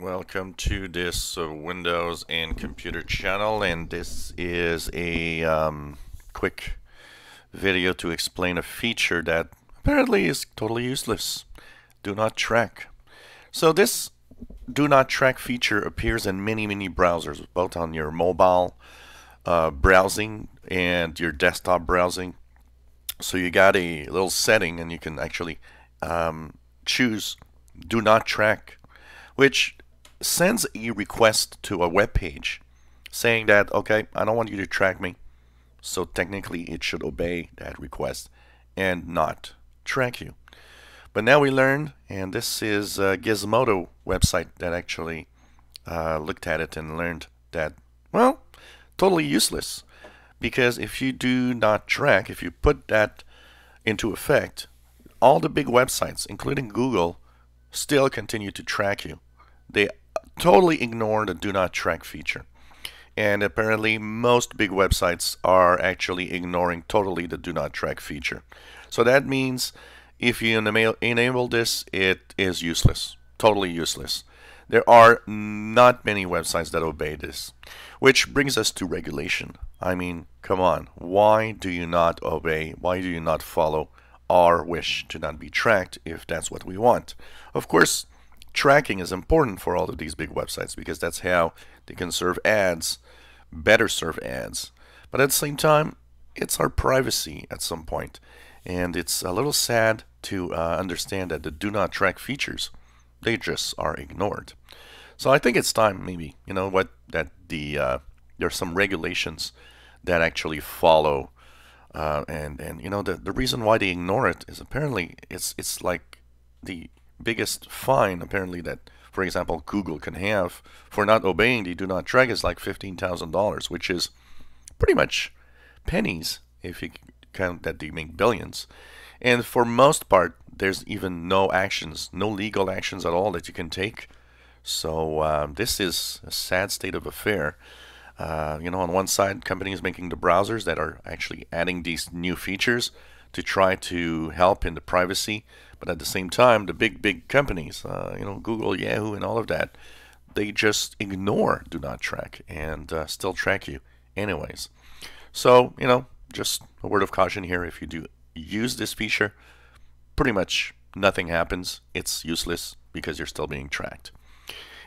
Welcome to this Windows and computer channel, and this is a quick video to explain a feature that apparently is totally useless. Do not track. So this do not track feature appears in many browsers, both on your mobile browsing and your desktop browsing. So you got a little setting, and you can actually choose do not track, which sends a request to a web page saying that, okay, I don't want you to track me. So technically it should obey that request and not track you. But now we learned, and this is a Gizmodo website that actually looked at it and learned that, well, totally useless. Because if you do not track, if you put that into effect, all the big websites, including Google, still continue to track you. They totally ignore the do not track feature. And apparently most big websites are actually ignoring totally the do not track feature. So that means if you enable this, it is useless, totally useless. There are not many websites that obey this, which brings us to regulation. I mean, come on, why do you not obey? Why do you not follow our wish to not be tracked if that's what we want? Of course, tracking is important for all of these big websites because that's how they can serve ads, better serve ads. But at the same time, it's our privacy at some point. And it's a little sad to understand that the do not track features, they just are ignored. So I think it's time, maybe, you know what, that there's some regulations that actually follow, and you know the reason why they ignore it is apparently it's like the biggest fine apparently that, for example, Google can have for not obeying the do not track is like $15,000, which is pretty much pennies if you count that they make billions. And for most part, there's even no actions, no legal actions at all that you can take. So this is a sad state of affair. You know, on one side, companies making the browsers that are actually adding these new features to try to help in the privacy, but at the same time, the big companies, you know, Google, Yahoo, and all of that, they just ignore do not track and still track you anyways. So, you know, just a word of caution here: if you do use this feature, pretty much nothing happens. It's useless because you're still being tracked.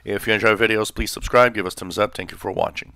If you enjoy videos, please subscribe, give us thumbs up. Thank you for watching.